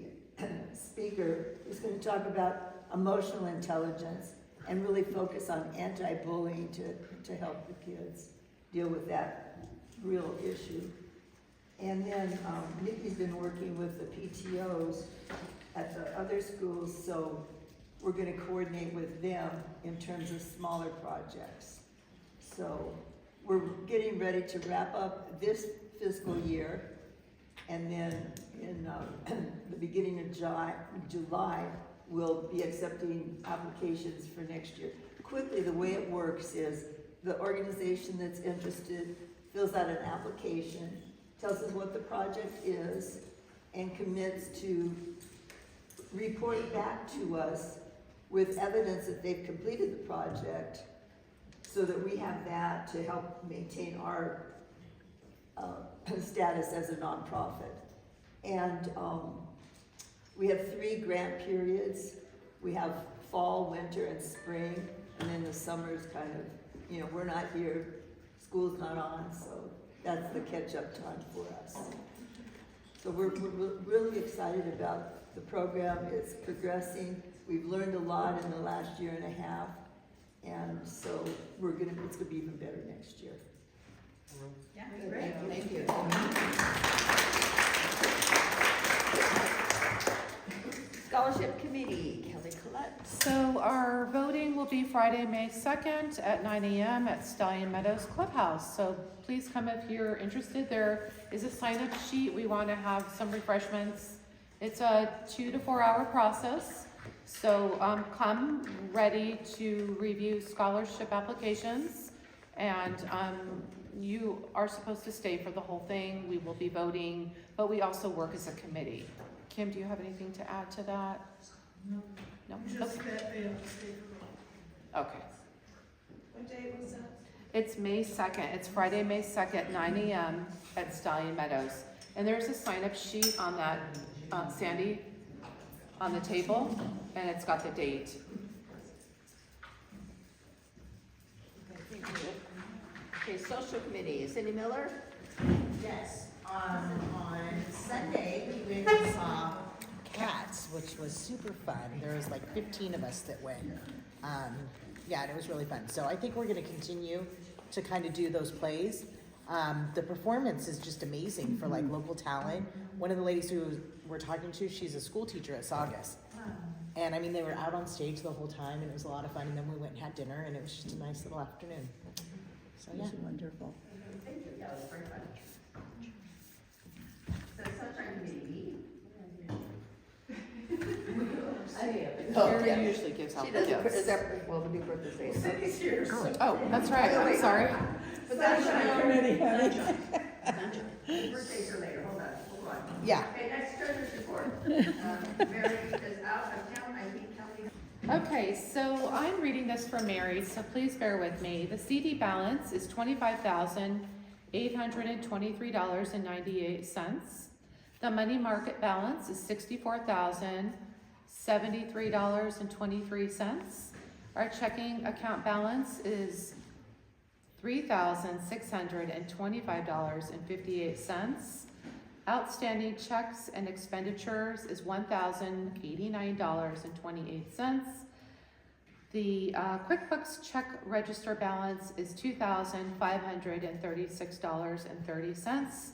speaker who's going to talk about emotional intelligence and really focus on anti-bullying to help the kids deal with that real issue. And then Nikki's been working with the PTOs at the other schools, so we're going to coordinate with them in terms of smaller projects. So we're getting ready to wrap up this fiscal year, and then in the beginning of July, we'll be accepting applications for next year. Quickly, the way it works is the organization that's interested fills out an application, tells us what the project is, and commits to report back to us with evidence that they've completed the project, so that we have that to help maintain our status as a nonprofit. And we have 3 grant periods. We have fall, winter, and spring, and then the summer's kind of, we're not here, school's not on, so that's the catch-up time for us. So we're really excited about the program. It's progressing. We've learned a lot in the last year and a half, and so it's gonna be even better next year. Yeah, Great. Thank you. Scholarship Committee, Kelly Collette. So our voting will be Friday, May 2nd at 9 a.m. at Stallion Meadows Clubhouse. So please come if you're interested. There is a sign-up sheet. We want to have some refreshments. It's a 2 to 4 hour process. So come ready to review scholarship applications, and you are supposed to stay for the whole thing. We will be voting, but we also work as a committee. Kim, do you have anything to add to that? No? Just Okay. that they have to stay for Okay. What date was that? It's May 2nd. It's Friday, May 2nd, 9 a.m. at Stallion Meadows. And there's a sign-up sheet on that, Sandy, on the table, and it's got the date. Okay, Social Committee, Cindy Miller? Yes, on Sunday, we went and saw Cats, which was super fun. There was like 15 of us that went. Yeah, and it was really fun. So I think we're gonna continue to kind of do those plays. The performance is just amazing for like local talent. One of the ladies who we're talking to, she's a school teacher at Saugus. And I mean, they were out on stage the whole time, and it was a lot of fun. And then we went and had dinner, and it was just a nice little afternoon. So yeah. It's wonderful. Thank you, yeah, it was very fun. So Sunshine Committee. Karen usually gives out She the does, gifts. is that, well, the new birthday. Oh, that's right, I'm sorry. But Sunshine Committee, honey. Birthdays are later, hold on. Yeah. Okay, next treasurer's report. Mary is out of town, I think county. Okay, so I'm reading this from Mary, so please bear with me. The CD balance is $25,823.98. The money market balance is $64,073.23. Our checking account balance is $3,625.58. Outstanding checks and expenditures is $1,089.28. The QuickBooks check register balance is $2,536.30.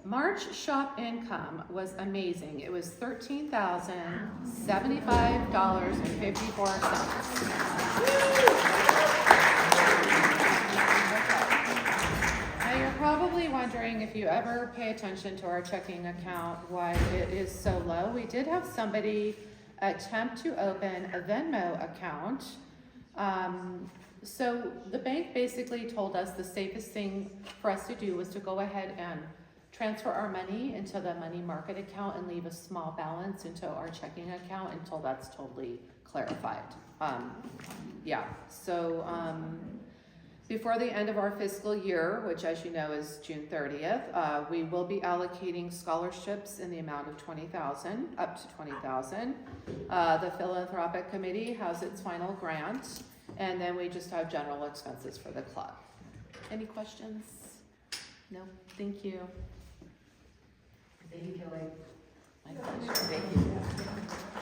March shop income was amazing. It was $13,075.54. Now you're probably wondering if you ever pay attention to our checking account, why it is so low. We did have somebody attempt to open a Venmo account. So the bank basically told us the safest thing for us to do was to go ahead and transfer our money into the money market account and leave a small balance into our checking account until that's totally clarified. Before the end of our fiscal year, which as you know is June 30th, we will be allocating scholarships in the amount of $20,000, up to $20,000. The Philanthropic Committee has its final grant, and then we just have general expenses for the club. Any questions? No? Thank you. Thank you, Kelly. My pleasure, thank you.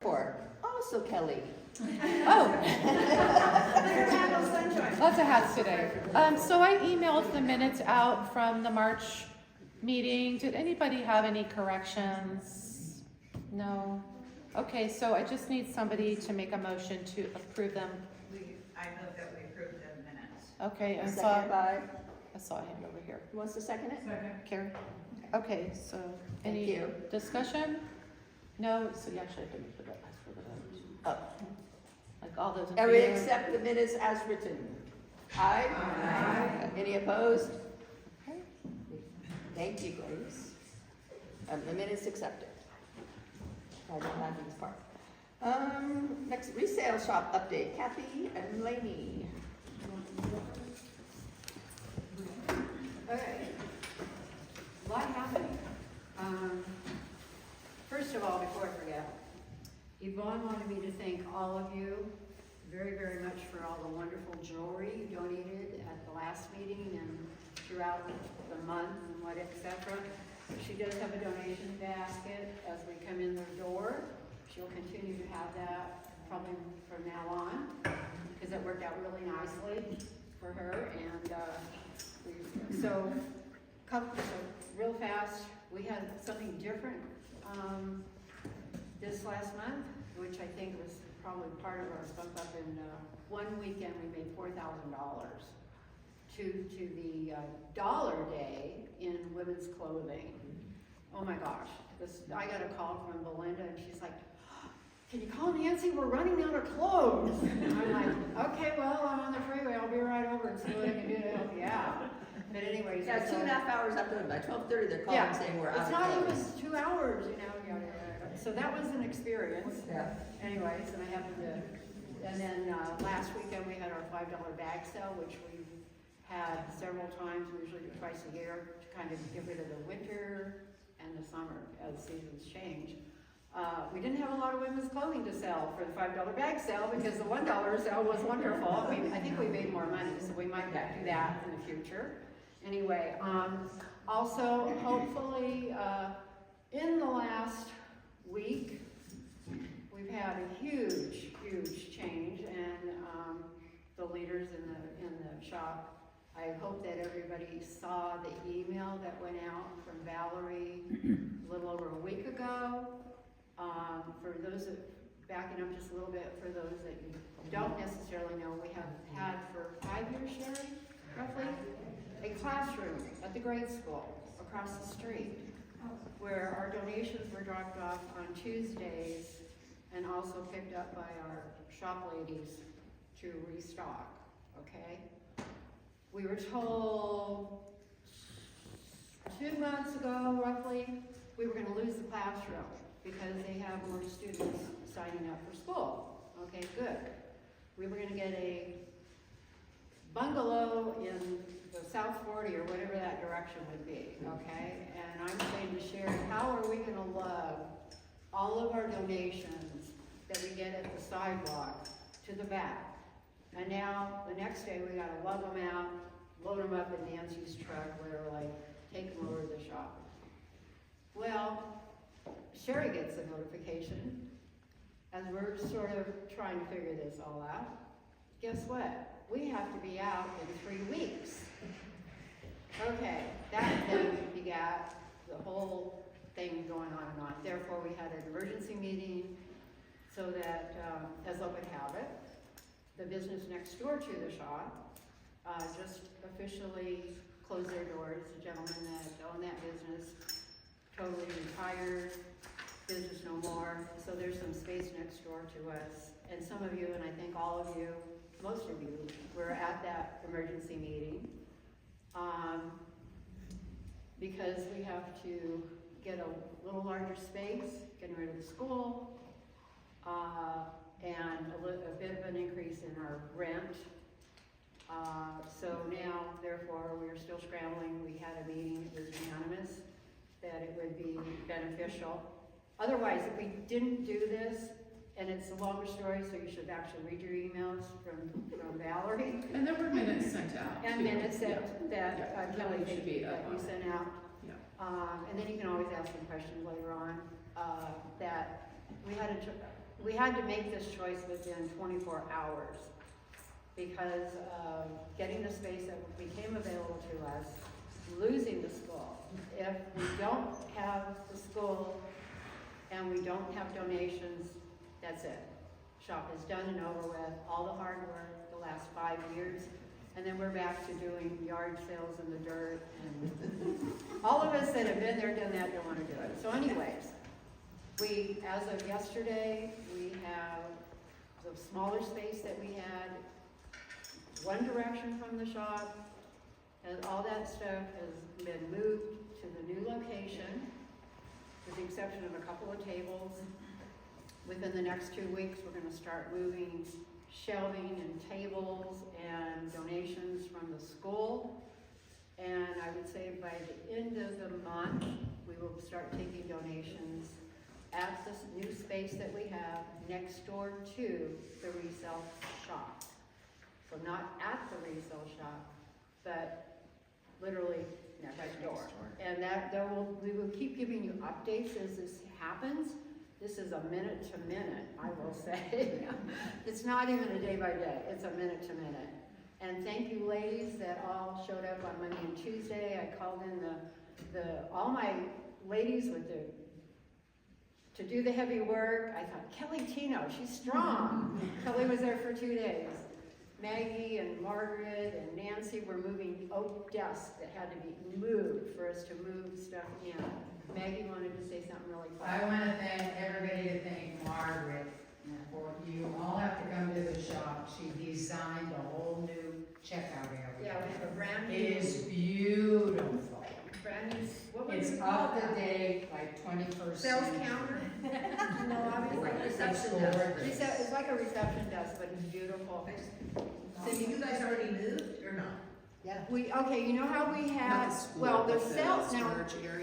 For also Kelly. Oh. Lots of hats today. So I emailed the minutes out from the March meeting. Did anybody have any corrections? No? Okay, so I just need somebody to make a motion to approve them. I move that we approve the minutes. Okay, I Seconded by, saw a hand over here. who wants to second it? Karen? Okay, so Thank any you. discussion? No, so you actually have to make the vote, ask for the vote. Oh. Like all those in And we favor? accept the minutes as written. Aye? Aye. Any opposed? Okay. Thank you, Grace. The minutes accepted. I don't have these part. Next, resale shop update, Kathy and Lainey. Okay. A lot happening. First of all, before I forget, Yvonne wanted me to thank all of you very, very much for all the wonderful jewelry you donated at the last meeting and throughout the month and what, etc. She does have a donation basket as we come in the door. She'll continue to have that probably from now on because it worked out really nicely for her. And so real fast, we had something different this last month, which I think was probably part of our bump up in one weekend we made $4,000 to the Dollar Day in women's clothing. Oh my gosh, I got a call from Belinda and she's like, can you call Nancy? We're running out of clothes. And I'm like, okay, well, I'm on the freeway. I'll be right over and see what I can do to help you out. But anyways. Yeah, 2.5 hours after, by 12:30, they're calling saying we're out of It's not clothes. even 2 hours, you know, yada, yada. So that was an experience. Yeah. Anyways, and I happened to, and then last weekend we had our $5 bag sale, which we had several times, usually twice a year, to kind of get rid of the winter and the summer as seasons change. We didn't have a lot of women's clothing to sell for the $5 bag sale because the $1 sale was wonderful. I think we made more money, so we might do that in the future. Anyway, also hopefully in the last week, we've had a huge, huge change, and the leaders in the shop. I hope that everybody saw the email that went out from Valerie a little over a week ago. For those backing up just a little bit for those that you don't necessarily know, we have had for 5 years, Sherry, roughly, a classroom at the grade school across the street where our donations were dropped off on Tuesdays and also picked up by our shop ladies to restock, okay? We were told 2 months ago, roughly, we were gonna lose the classroom because they have more students signing up for school. Okay, good. We were gonna get a bungalow in the South 40 or whatever that direction would be, okay? And I'm saying to Sharon, how are we gonna lug all of our donations that we get at the sidewalk to the back? And now, the next day, we gotta lug them out, load them up in Nancy's truck, where like, take them over to the shop. Well, Sherry gets a notification as we're sort of trying to figure this all out. Guess what? We have to be out in 3 weeks. Okay, that then begat the whole thing going on and on. Therefore, we had an emergency meeting so that, as luck would have it, the business next door to the shop just officially closed their doors. The gentleman that owned that business totally retired, business no more. So there's some space next door to us. And some of you, and I think all of you, most of you, were at that emergency meeting because we have to get a little larger space, getting rid of the school, and a bit of an increase in our rent. So now, therefore, we're still scrambling. We had a meeting, it was unanimous, that it would be beneficial. Otherwise, if we didn't do this, and it's a longer story, so you should actually read your emails from Valerie. And there were minutes sent out. And too. minutes that Kelly, should be that you sent out. Yeah. And then you can always ask some questions later on. That we had to make this choice within 24 hours because getting the space that became available to us, losing the school. If we don't have the school and we don't have donations, that's it. Shop is done and over with, all the hard work the last 5 years, and then we're back to doing yard sales in the dirt, and all of us that have been there, done that, don't want to do it. So anyways, we, as of yesterday, we have the smaller space that we had, one direction from the shop, and all that stuff has been moved to the new location, with the exception of a couple of tables. Within the next 2 weeks, we're gonna start moving shelving and tables and donations from the school. And I would say by the end of the month, we will start taking donations at this new space that we have next door to the resale shop. So not at the resale shop, but literally next door. And we will keep giving you updates as this happens. This is a minute to minute, I will say. It's not even a day by day, it's a minute to minute. And thank you ladies that all showed up on Monday and Tuesday. I called in all my ladies to do the heavy work. I thought, Kelly Tino, she's strong. Kelly was there for 2 days. Maggie and Margaret and Nancy were moving oak desks that had to be moved for us to move stuff in. Maggie wanted to say something really fast. I want to thank everybody to thank Margaret for you all have to come to the shop. She designed a whole new checkout area. Yeah, we have a brand new. It is beautiful. Brand new, what would It's you call up to that? date, like 21st Sales century. counter? No, obviously like reception desk. It's like a reception desk, but it's beautiful. So you guys already moved or not? Yeah. Okay, you know how we had, well, the sales, now,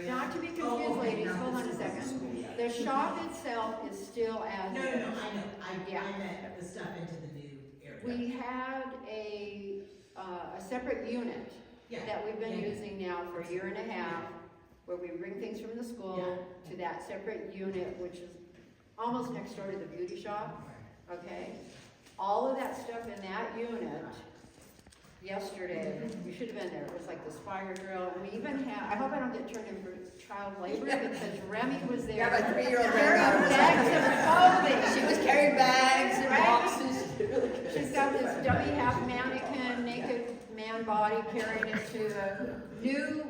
not to be confused, ladies, hold on a second. The shop itself is still as. No, I know, Yeah. I meant the stuff into the new area. We had a separate unit that we've been using now for a year and a half, where we bring things from the school to that separate unit, which is almost next door to the beauty shop, okay? All of that stuff in that unit yesterday. You should have been there. It was like this fire drill. And we even had, I hope I don't get turned in for child labor because Remy was there. Yeah, my 3-year-old carrying granddaughter was bags of clothing. She was carrying bags and Right? boxes. She's got this dummy half mannequin, naked man body carrying it to a new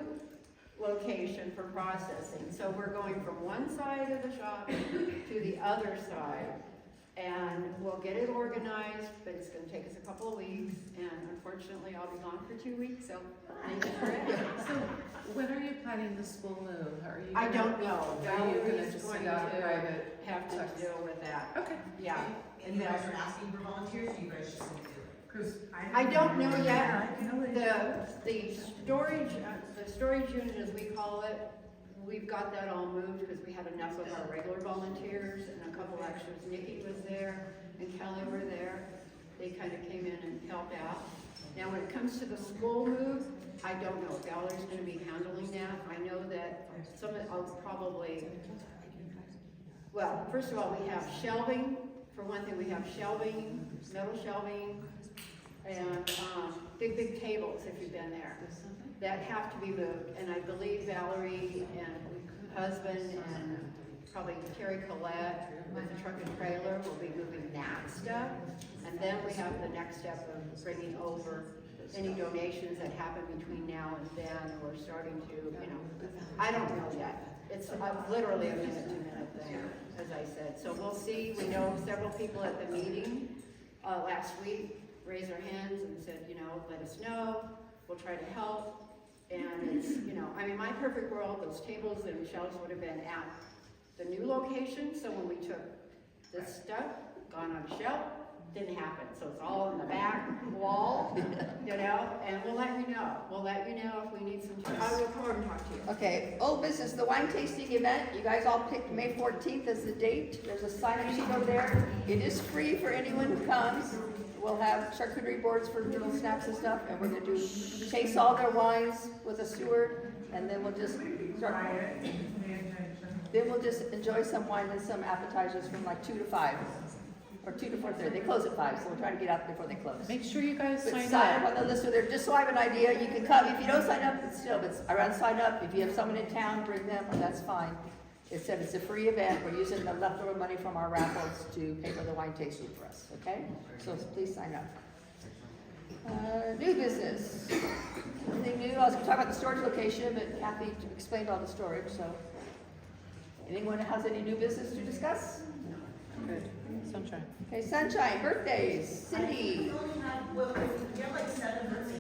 location for processing. So we're going from one side of the shop to the other side. And we'll get it organized, but it's gonna take us a couple of weeks. And unfortunately, I'll be gone for 2 weeks, so thank you for it. So when are you planning the school move? Are you? I gonna- don't know. Are you Valerie gonna is just going send out a to private have to text? deal with that. Okay. Yeah. And you guys are asking for volunteers, or you guys just gonna do it? Cause I don't know yet. The storage unit, as we call it, we've got that all moved because we had enough of our regular volunteers and a couple extras. Nikki was there and Kelly were there. They kind of came in and helped out. Now, when it comes to the school move, I don't know. Valerie's gonna be handling that. I know that some of it, I'll probably, well, first of all, we have shelving. For one thing, we have shelving, metal shelving, and big tables, if you've been there, that have to be moved. And I believe Valerie and husband and probably Terry Collette with the truck and trailer will be moving that stuff. And then we have the next step of bringing over any donations that happen between now and then. We're starting to, I don't know yet. It's literally a minute-to-minute thing, as I said. So we'll see. We know several people at the meeting last week raised their hands and said, let us know. We'll try to help. And it's, I mean, my perfect world, those tables and shelves would have been at the new location. So when we took this stuff, gone on a shelf, didn't happen. So it's all in the back wall, and we'll let you know. We'll let you know if we need some time. I will come over and talk to you. Okay, old business, the wine tasting event. You guys all picked May 14th as the date. There's a sign-up sheet over there. It is free for anyone who comes. We'll have charcuterie boards for little snacks and stuff, and we're gonna taste all their wines with a steward, and then we'll just start. Then we'll just enjoy some wine and some appetizers from like 2 to 5, or 2 to 4:30. They close at 5, so we'll try to get out before they close. Make sure you guys But sign sign up. up on the list there, just so I have an idea. You can come. If you don't sign up, it's still, I'd rather sign up. If you have someone in town, bring them, that's fine. It said it's a free event. We're using the leftover money from our raffles to pay for the wine tasting for us, okay? So please sign up. New business. Anything new? I was gonna talk about the storage location, but Kathy explained all the storage, so. Anyone has any new business to discuss? Good. Sunshine. Okay, Sunshine, birthdays, Cindy. We only have, we have like 7 birthdays.